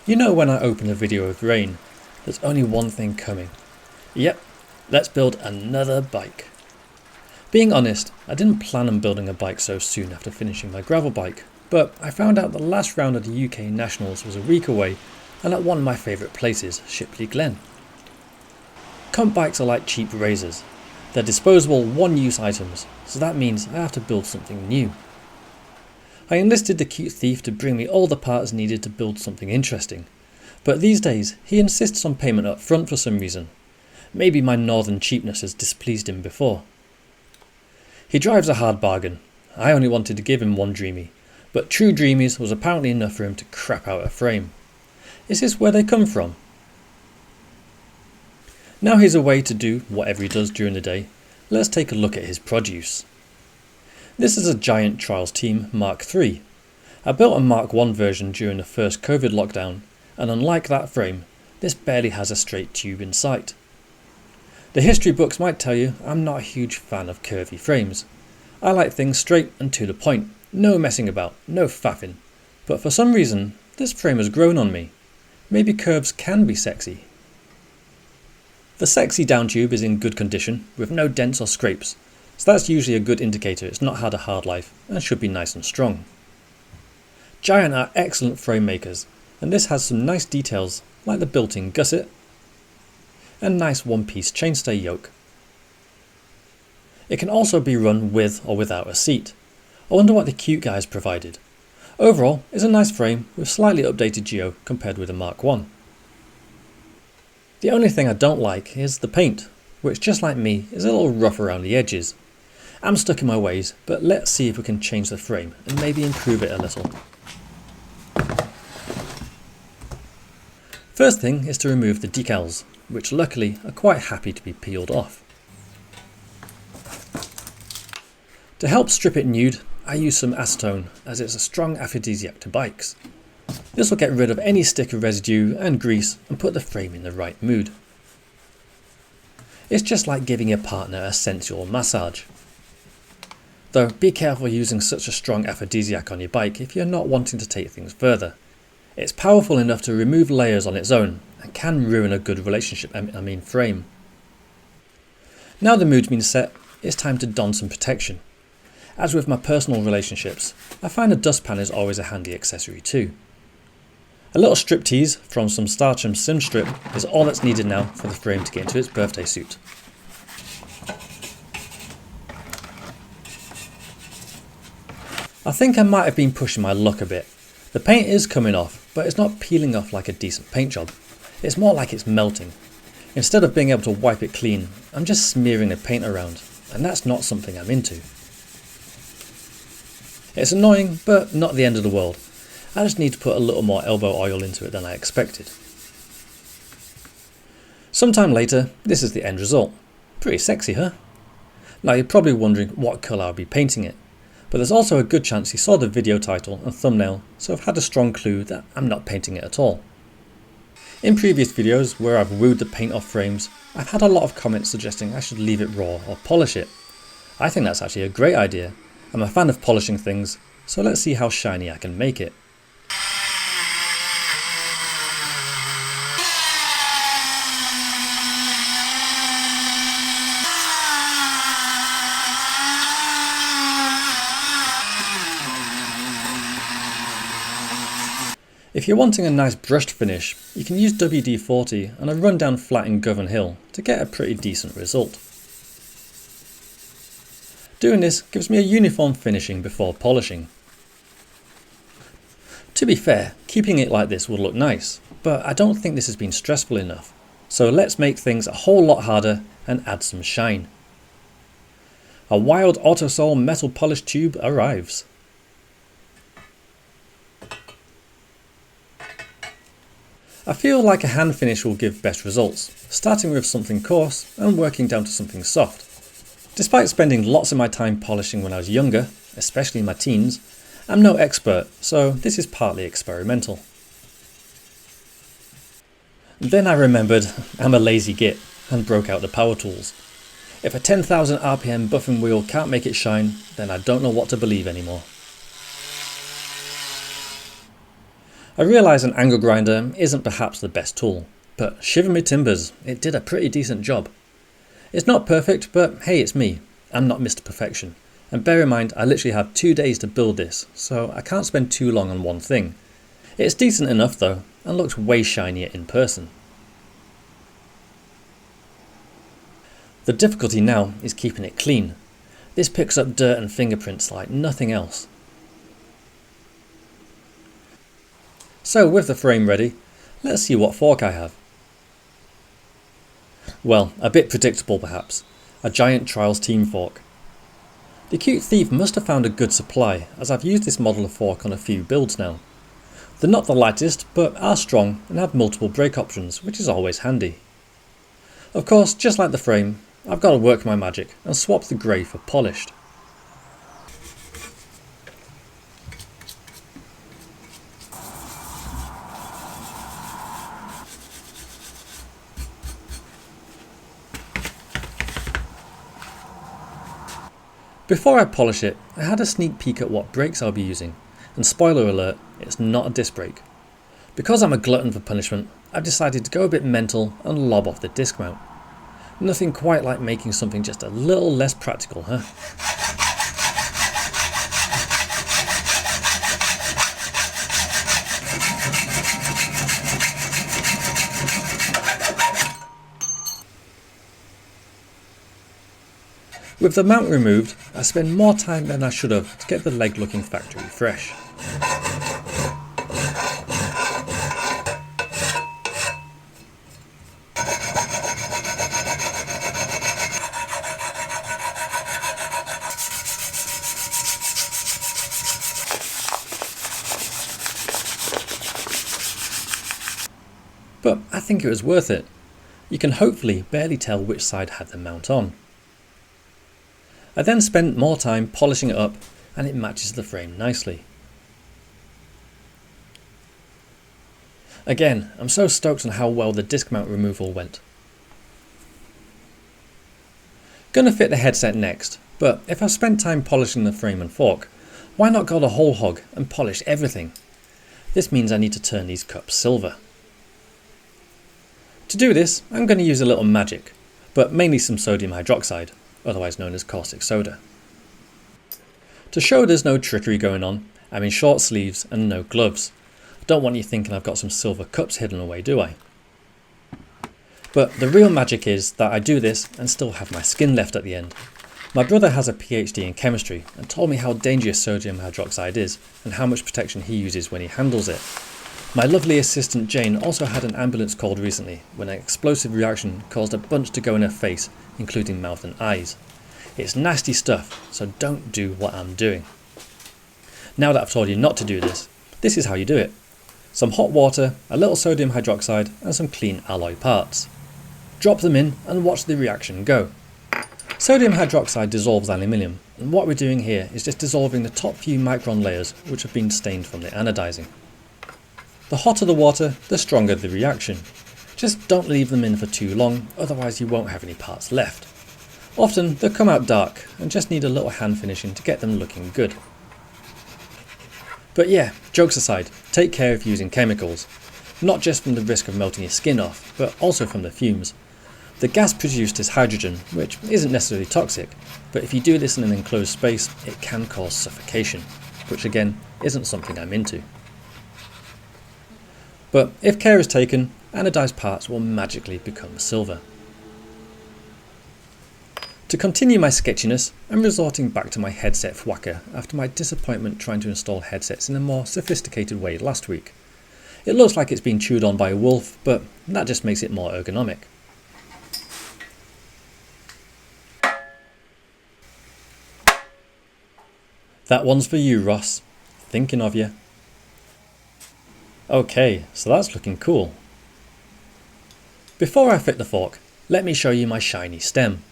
You know when I open a video with rain, there's only one thing coming. Yep, let's build another bike. Being honest, I didn't plan on building a bike so soon after finishing my gravel bike, but I found out the last round of the UK Nationals was a week away and at one of my favourite places, Shipley Glen. Comp bikes are like cheap razors. They're disposable one-use items, so that means I have to build something new. I enlisted the cute thief to bring me all the parts needed to build something interesting, but these days he insists on payment up front for some reason. Maybe my northern cheapness has displeased him before. He drives a hard bargain. I only wanted to give him one Dreamy, but True Dreamies was apparently enough for him to crap out a frame. Is this where they come from? Now he's away to do whatever he does during the day, let's take a look at his produce. This is a giant Trials Team Mk3. I built a Mark 1 version during the first COVID lockdown, and unlike that frame, this barely has a straight tube in sight. The history books might tell you I'm not a huge fan of curvy frames. I like things straight and to the point, no messing about, no faffing. But for some reason, this frame has grown on me. Maybe curves can be sexy. The sexy down tube is in good condition, with no dents or scrapes, so that's usually a good indicator it's not had a hard life and should be nice and strong. Giant are excellent frame makers, and this has some nice details like the built-in gusset and nice one-piece chainstay yoke. It can also be run with or without a seat. I wonder what the cute guys provided. Overall, it's a nice frame with slightly updated geo compared with the Mark 1. The only thing I don't like is the paint, which just like me is a little rough around the edges. I'm stuck in my ways, but let's see if we can change the frame and maybe improve it a little. First thing is to remove the decals, which luckily are quite happy to be peeled off. To help strip it nude, I use some acetone as it's a strong aphrodisiac to bikes. This will get rid of any sticker residue and grease and put the frame in the right mood. It's just like giving your partner a sensual massage. Though be careful using such a strong aphrodisiac on your bike if you're not wanting to take things further. It's powerful enough to remove layers on its own and can ruin a good relationship, frame. Now the mood's been set, it's time to don some protection. As with my personal relationships, I find a dustpan is always a handy accessory too. A little strip tease from some Starcham Sim Strip is all that's needed now for the frame to get into its birthday suit. I think I might have been pushing my luck a bit. The paint is coming off, but it's not peeling off like a decent paint job. It's more like it's melting. Instead of being able to wipe it clean, I'm just smearing the paint around, and that's not something I'm into. It's annoying, but not the end of the world. I just need to put a little more elbow oil into it than I expected. Sometime later, this is the end result. Pretty sexy, huh? Now you're probably wondering what colour I'll be painting it, but there's also a good chance you saw the video title and thumbnail, so I've had a strong clue that I'm not painting it at all. In previous videos where I've wooed the paint off frames, I've had a lot of comments suggesting I should leave it raw or polish it. I think that's actually a great idea. I'm a fan of polishing things, so let's see how shiny I can make it. If you're wanting a nice brushed finish, you can use WD-40 and a rundown flat in Govan Hill to get a pretty decent result. Doing this gives me a uniform finishing before polishing. To be fair, keeping it like this would look nice, but I don't think this has been stressful enough, so let's make things a whole lot harder and add some shine. A wild Autosol metal polish tube arrives. I feel like a hand finish will give best results, starting with something coarse and working down to something soft. Despite spending lots of my time polishing when I was younger, especially in my teens, I'm no expert, so this is partly experimental. Then I remembered I'm a lazy git and broke out the power tools. If a 10,000 RPM buffing wheel can't make it shine, then I don't know what to believe anymore. I realise an angle grinder isn't perhaps the best tool, but shiver me timbers, it did a pretty decent job. It's not perfect, but hey, it's me. I'm not Mr. Perfection. And bear in mind, I literally have 2 days to build this, so I can't spend too long on one thing. It's decent enough though, and looks way shinier in person. The difficulty now is keeping it clean. This picks up dirt and fingerprints like nothing else. So with the frame ready, let's see what fork I have. Well, a bit predictable perhaps, a giant Trials Team fork. The cute thief must have found a good supply, as I've used this model of fork on a few builds now. They're not the lightest, but are strong and have multiple brake options, which is always handy. Of course, just like the frame, I've got to work my magic and swap the grey for polished. Before I polish it, I had a sneak peek at what brakes I'll be using, and spoiler alert, it's not a disc brake. Because I'm a glutton for punishment, I've decided to go a bit mental and lob off the disc mount. Nothing quite like making something just a little less practical, huh? With the mount removed, I spent more time than I should have to get the leg looking factory fresh. But I think it was worth it. You can hopefully barely tell which side had the mount on. I then spent more time polishing it up and it matches the frame nicely. Again, I'm so stoked on how well the disc mount removal went. Gonna fit the headset next, but if I've spent time polishing the frame and fork, why not go the whole hog and polish everything? This means I need to turn these cups silver. To do this, I'm going to use a little magic, but mainly some sodium hydroxide, otherwise known as caustic soda. To show there's no trickery going on, I'm in short sleeves and no gloves. I don't want you thinking I've got some silver cups hidden away, do I? But the real magic is that I do this and still have my skin left at the end. My brother has a PhD in chemistry and told me how dangerous sodium hydroxide is and how much protection he uses when he handles it. My lovely assistant Jane also had an ambulance called recently when an explosive reaction caused a bunch to go in her face, including mouth and eyes. It's nasty stuff, so don't do what I'm doing. Now that I've told you not to do this, this is how you do it. Some hot water, a little sodium hydroxide and some clean alloy parts. Drop them in and watch the reaction go. Sodium hydroxide dissolves aluminium, and what we're doing here is just dissolving the top few micron layers which have been stained from the anodizing. The hotter the water, the stronger the reaction. Just don't leave them in for too long, otherwise you won't have any parts left. Often they'll come out dark and just need a little hand finishing to get them looking good. But yeah, jokes aside, take care if using chemicals. Not just from the risk of melting your skin off, but also from the fumes. The gas produced is hydrogen, which isn't necessarily toxic, but if you do this in an enclosed space, it can cause suffocation, which again isn't something I'm into. But if care is taken, anodized parts will magically become silver. To continue my sketchiness, I'm resorting back to my headset thwacker after my disappointment trying to install headsets in a more sophisticated way last week. It looks like it's been chewed on by a wolf, but that just makes it more ergonomic. That one's for you, Ross. Thinking of you. Okay, so that's looking cool. Before I fit the fork, let me show you my shiny stem.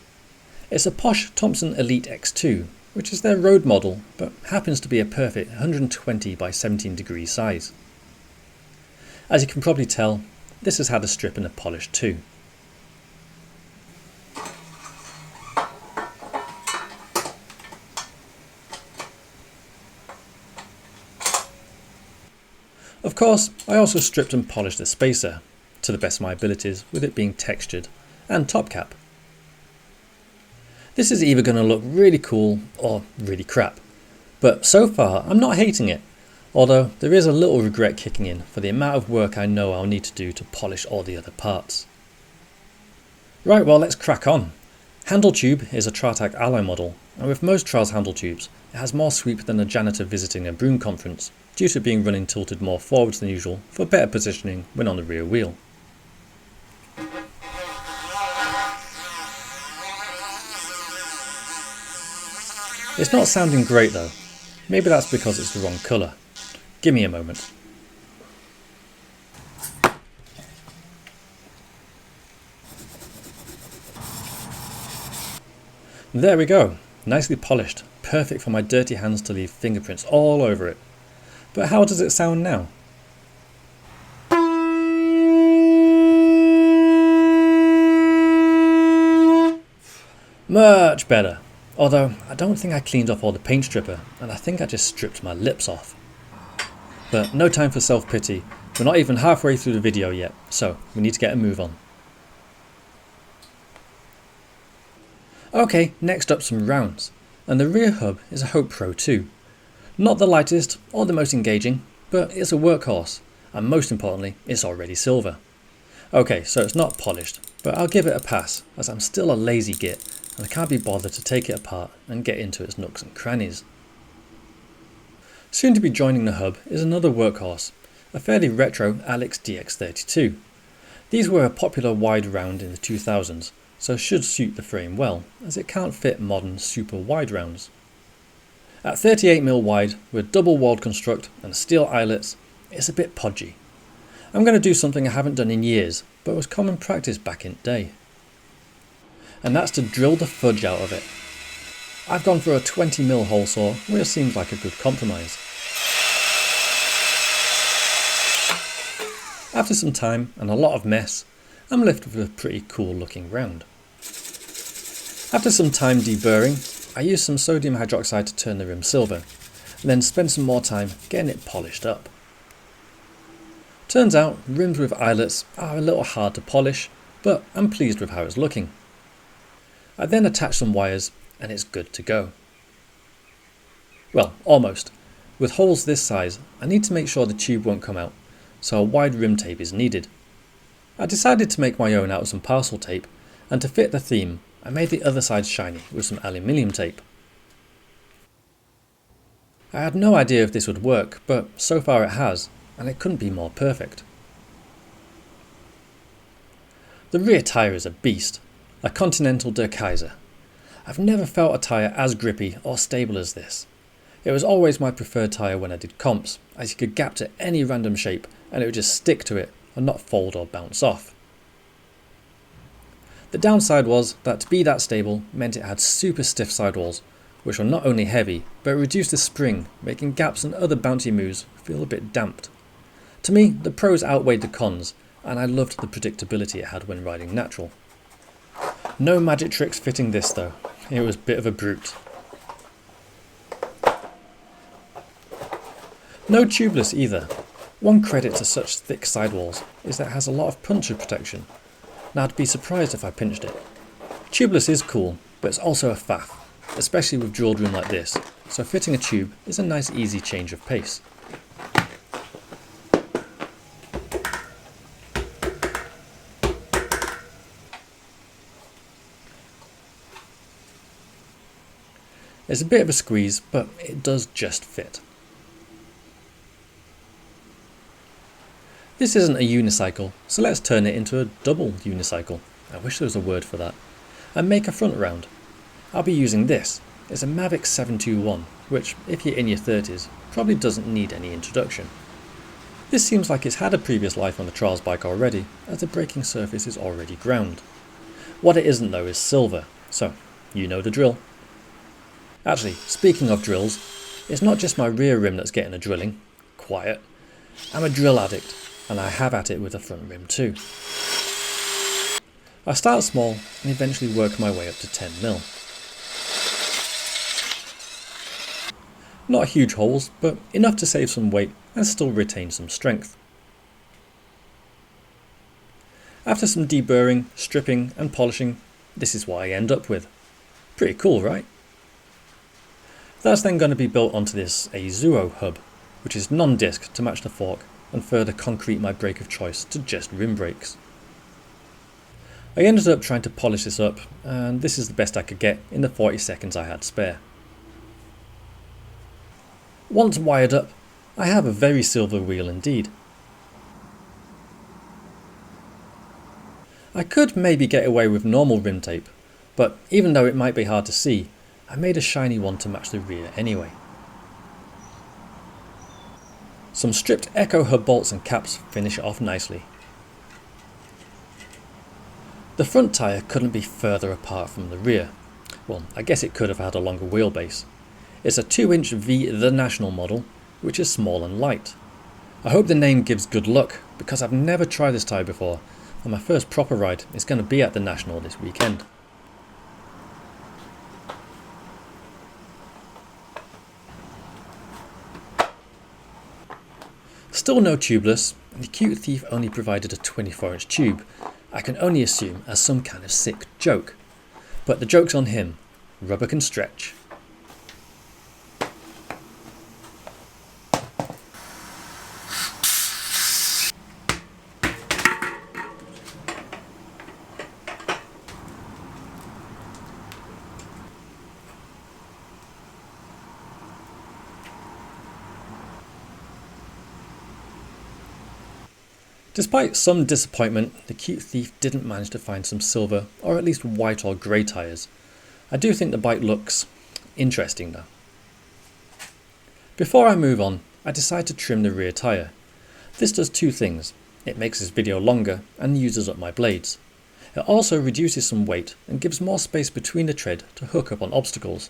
It's a posh Thompson Elite X2, which is their road model, but happens to be a perfect 120 by 17 degrees size. As you can probably tell, this has had a strip and a polish too. Of course, I also stripped and polished the spacer, to the best of my abilities, with it being textured, and top cap. This is either going to look really cool or really crap, but so far I'm not hating it, although there is a little regret kicking in for the amount of work I know I'll need to do to polish all the other parts. Right, well, let's crack on. Handle tube is a Tartybikes alloy model, and with most trials handle tubes, it has more sweep than a janitor visiting a broom conference, due to being running tilted more forwards than usual for better positioning when on the rear wheel. It's not sounding great though. Maybe that's because it's the wrong colour. Give me a moment. There we go, nicely polished, perfect for my dirty hands to leave fingerprints all over it. But how does it sound now? Much better, although I don't think I cleaned off all the paint stripper, and I think I just stripped my lips off. But no time for self-pity, we're not even halfway through the video yet, so we need to get a move on. Okay, next up some rounds, and the rear hub is a Hope Pro 2. Not the lightest or the most engaging, but it's a workhorse, and most importantly, it's already silver. Okay, so it's not polished, but I'll give it a pass, as I'm still a lazy git, and I can't be bothered to take it apart and get into its nooks and crannies. Soon to be joining the hub is another workhorse, a fairly retro Alex DX32. These were a popular wide round in the 2000s, so should suit the frame well, as it can't fit modern super wide rounds. At 38mm wide, with double walled construct and steel eyelets, it's a bit podgy. I'm going to do something I haven't done in years, but was common practice back in the day. And that's to drill the fudge out of it. I've gone for a 20mm hole saw, which seems like a good compromise. After some time and a lot of mess, I'm left with a pretty cool looking round. After some time deburring, I used some sodium hydroxide to turn the rim silver, and then spent some more time getting it polished up. Turns out rims with eyelets are a little hard to polish, but I'm pleased with how it's looking. I then attach some wires and it's good to go. Well, almost. With holes this size, I need to make sure the tube won't come out, so a wide rim tape is needed. I decided to make my own out of some parcel tape, and to fit the theme, I made the other side shiny with some aluminium tape. I had no idea if this would work, but so far it has, and it couldn't be more perfect. The rear tyre is a beast, a Continental Der Kaiser. I've never felt a tyre as grippy or stable as this. It was always my preferred tyre when I did comps, as you could gap to any random shape and it would just stick to it and not fold or bounce off. The downside was that to be that stable meant it had super stiff sidewalls, which were not only heavy, but reduced the spring, making gaps and other bouncy moves feel a bit damped. To me, the pros outweighed the cons, and I loved the predictability it had when riding natural. No magic tricks fitting this though, it was a bit of a brute. No tubeless either. One credit to such thick sidewalls is that it has a lot of puncture protection. Now I'd be surprised if I pinched it. Tubeless is cool, but it's also a faff, especially with drilled room like this, so fitting a tube is a nice easy change of pace. It's a bit of a squeeze, but it does just fit. This isn't a unicycle, so let's turn it into a double unicycle. I wish there was a word for that. And make a front round. I'll be using this. It's a Mavic 721, which, if you're in your 30s, probably doesn't need any introduction. This seems like it's had a previous life on the trials bike already, as the braking surface is already ground. What it isn't though is silver, so you know the drill. Actually, speaking of drills, it's not just my rear rim that's getting a drilling. Quiet. I'm a drill addict, and I have at it with the front rim too. I start small and eventually work my way up to 10mm. Not huge holes, but enough to save some weight and still retain some strength. After some deburring, stripping and polishing, this is what I end up with. Pretty cool, right? That's then going to be built onto this Azuo hub, which is non-disc to match the fork and further concrete my brake of choice to just rim brakes. I ended up trying to polish this up, and this is the best I could get in the 40 seconds I had spare. Once wired up, I have a very silver wheel indeed. I could maybe get away with normal rim tape, but even though it might be hard to see, I made a shiny one to match the rear anyway. Some stripped Echo hub bolts and caps finish it off nicely. The front tyre couldn't be further apart from the rear. Well, I guess it could have had a longer wheelbase. It's a 2-inch V The National model, which is small and light. I hope the name gives good luck, because I've never tried this tyre before, and my first proper ride is going to be at the National this weekend. Still no tubeless, and the Cute Thief only provided a 24-inch tube. I can only assume as some kind of sick joke. But the joke's on him. Rubber can stretch. Despite some disappointment, the Cute Thief didn't manage to find some silver or at least white or grey tyres. I do think the bike looks interesting though. Before I move on, I decide to trim the rear tyre. This does two things. It makes this video longer and uses up my blades. It also reduces some weight and gives more space between the tread to hook up on obstacles.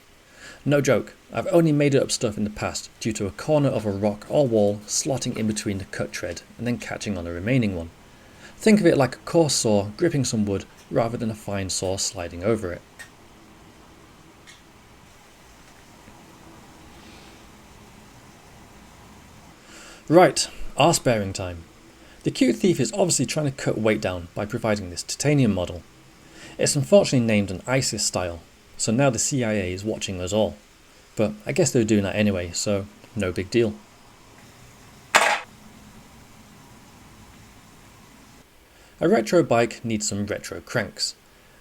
No joke, I've only made it up stuff in the past due to a corner of a rock or wall slotting in between the cut tread and then catching on the remaining one. Think of it like a coarse saw gripping some wood rather than a fine saw sliding over it. Right, arse bearing time. The Cute Thief is obviously trying to cut weight down by providing this titanium model. It's unfortunately named an ISIS style, so now the CIA is watching us all. But I guess they're doing that anyway, so no big deal. A retro bike needs some retro cranks,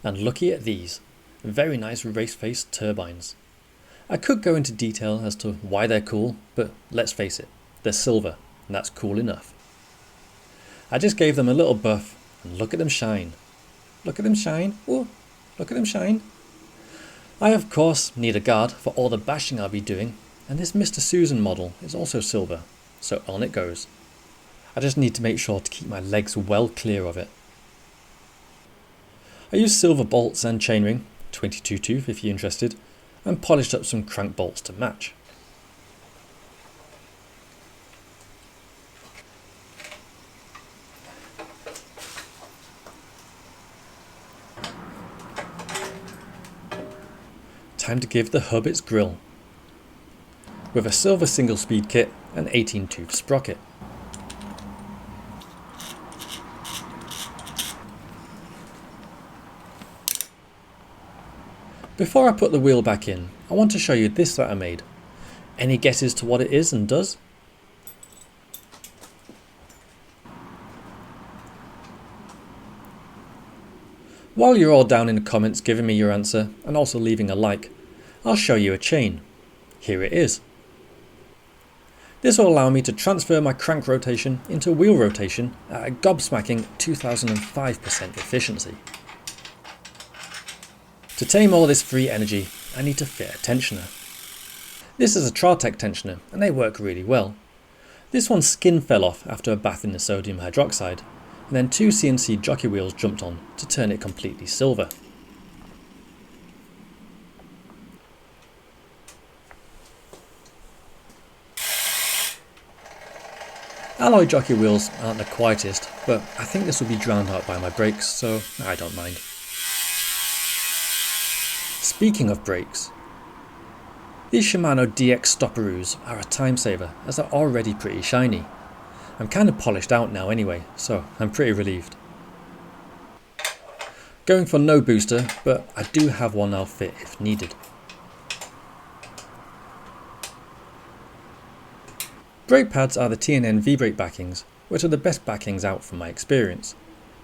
and looky at these, very nice race-faced turbines. I could go into detail as to why they're cool, but let's face it, they're silver, and that's cool enough. I just gave them a little buff, and look at them shine. Look at them shine, oh, look at them shine. I of course need a guard for all the bashing I'll be doing, and this Mr. Susan model is also silver, so on it goes. I just need to make sure to keep my legs well clear of it. I used silver bolts and chainring, 22 tooth if you're interested, and polished up some crank bolts to match. Time to give the hub its grill, with a silver single speed kit and 18 tooth sprocket. Before I put the wheel back in, I want to show you this that I made. Any guesses to what it is and does? While you're all down in the comments giving me your answer and also leaving a like, I'll show you a chain. Here it is. This will allow me to transfer my crank rotation into wheel rotation at a gobsmacking 2005% efficiency. To tame all this free energy, I need to fit a tensioner. This is a Tratec tensioner and they work really well. This one's skin fell off after a bath in the sodium hydroxide, and then two CNC jockey wheels jumped on to turn it completely silver. Alloy jockey wheels aren't the quietest, but I think this will be drowned out by my brakes, so I don't mind. Speaking of brakes, These Shimano DX stopperoos are a time saver as they're already pretty shiny. I'm kind of polished out now anyway, so I'm pretty relieved. Going for no booster, but I do have one I'll fit if needed. Brake pads are the T&N V-brake backings, which are the best backings out from my experience.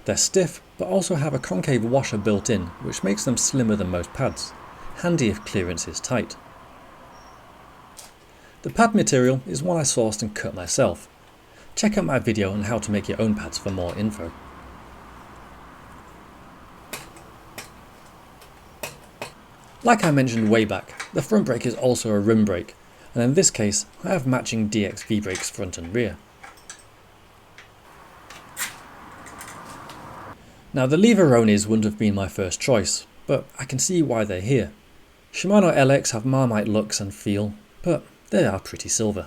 They're stiff, but also have a concave washer built in, which makes them slimmer than most pads, handy if clearance is tight. The pad material is one I sourced and cut myself. Check out my video on how to make your own pads for more info. Like I mentioned way back, the front brake is also a rim brake, and in this case I have matching DX V-brakes front and rear. Now the Leveronis wouldn't have been my first choice, but I can see why they're here. Shimano LX have Marmite looks and feel, but they are pretty silver.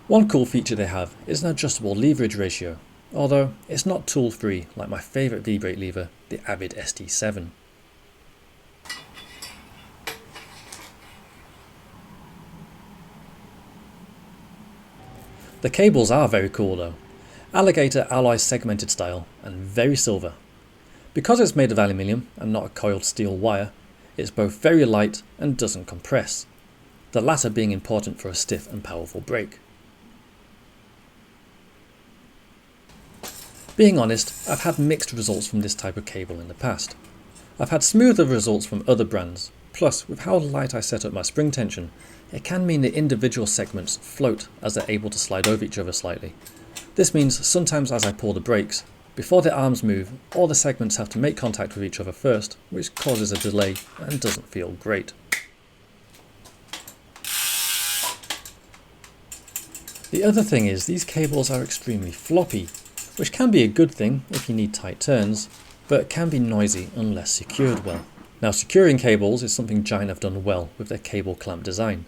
One cool feature they have is an adjustable leverage ratio, although it's not tool free like my favourite V-brake lever, the Avid ST7. The cables are very cool though, alligator alloy segmented style and very silver. Because it's made of aluminium and not a coiled steel wire, it's both very light and doesn't compress, the latter being important for a stiff and powerful brake. Being honest, I've had mixed results from this type of cable in the past. I've had smoother results from other brands, plus with how light I set up my spring tension, it can mean the individual segments float as they're able to slide over each other slightly. This means sometimes as I pull the brakes, before the arms move, all the segments have to make contact with each other first, which causes a delay and doesn't feel great. The other thing is these cables are extremely floppy, which can be a good thing if you need tight turns, but can be noisy unless secured well. Now securing cables is something Giant have done well with their cable clamp design.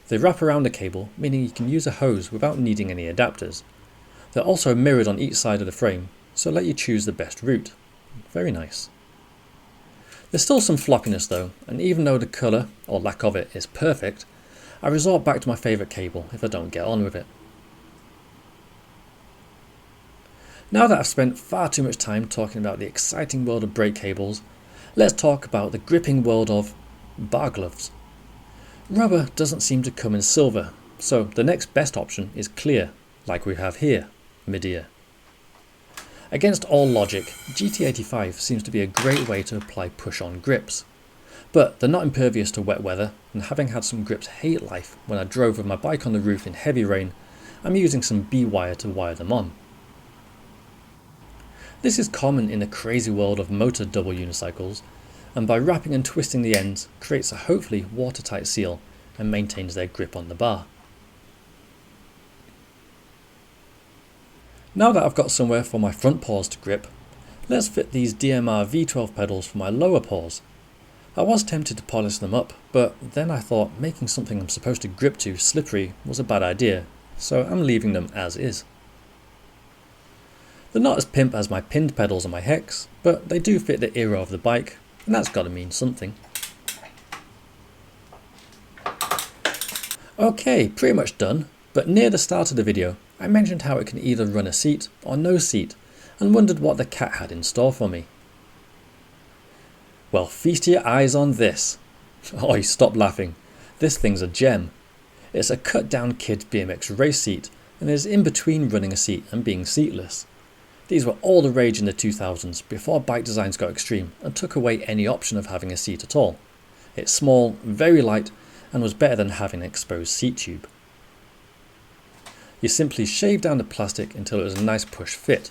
They wrap around the cable, meaning you can use a hose without needing any adapters. They're also mirrored on each side of the frame, so let you choose the best route. Very nice. There's still some floppiness though, and even though the colour, or lack of it, is perfect, I resort back to my favourite cable if I don't get on with it. Now that I've spent far too much time talking about the exciting world of brake cables, let's talk about the gripping world of bar gloves. Rubber doesn't seem to come in silver, so the next best option is clear, like we have here, mid-ear. Against all logic, GT85 seems to be a great way to apply push-on grips, but they're not impervious to wet weather, and having had some grips hate life when I drove with my bike on the roof in heavy rain, I'm using some B-wire to wire them on. This is common in the crazy world of motor double unicycles, and by wrapping and twisting the ends creates a hopefully watertight seal and maintains their grip on the bar. Now that I've got somewhere for my front paws to grip, let's fit these DMR V12 pedals for my lower paws. I was tempted to polish them up, but then I thought making something I'm supposed to grip to slippery was a bad idea, so I'm leaving them as is. They're not as pimp as my pinned pedals on my Hex, but they do fit the era of the bike, and that's got to mean something. Okay, pretty much done, but near the start of the video I mentioned how it can either run a seat or no seat, and wondered what the cat had in store for me. Well, feast your eyes on this. Oi, stop laughing. This thing's a gem. It's a cut down kid BMX race seat, and is in between running a seat and being seatless. These were all the rage in the 2000s before bike designs got extreme and took away any option of having a seat at all. It's small, very light, and was better than having an exposed seat tube. You simply shave down the plastic until it was a nice push fit.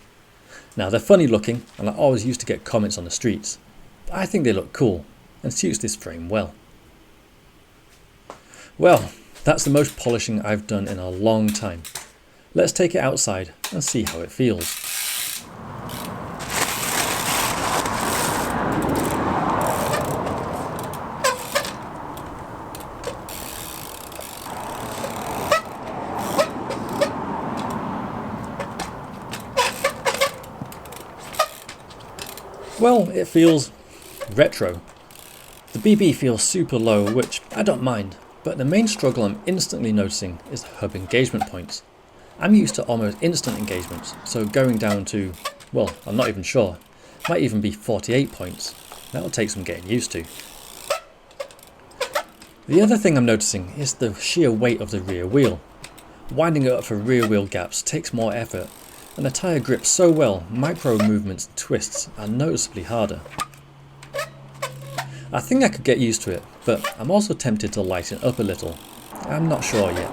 Now they're funny looking, and I always used to get comments on the streets, but I think they look cool and suits this frame well. Well, that's the most polishing I've done in a long time. Let's take it outside and see how it feels. Well, it feels retro. The BB feels super low, which I don't mind, but the main struggle I'm instantly noticing is the hub engagement points. I'm used to almost instant engagements, so going down to, well, I'm not even sure, might even be 48 points. That'll take some getting used to. The other thing I'm noticing is the sheer weight of the rear wheel. Winding it up for rear wheel gaps takes more effort, and the tyre grips so well, micro movements and twists are noticeably harder. I think I could get used to it, but I'm also tempted to lighten up a little. I'm not sure yet.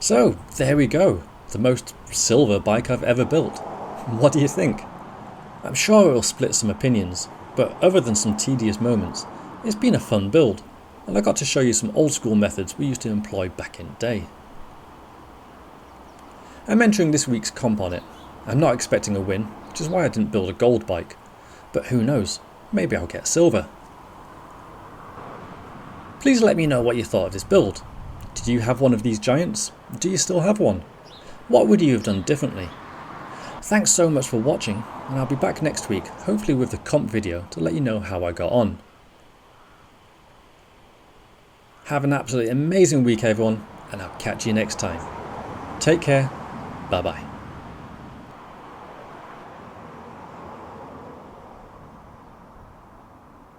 So, there we go. The most silver bike I've ever built. What do you think? I'm sure it will split some opinions, but other than some tedious moments, it's been a fun build, and I got to show you some old school methods we used to employ back in the day. I'm entering this week's comp on it. I'm not expecting a win, which is why I didn't build a gold bike, but who knows, maybe I'll get silver. Please let me know what you thought of this build. Did you have one of these giants? Do you still have one? What would you have done differently? Thanks so much for watching, and I'll be back next week, hopefully with the comp video to let you know how I got on. Have an absolutely amazing week everyone, and I'll catch you next time. Take care, bye bye.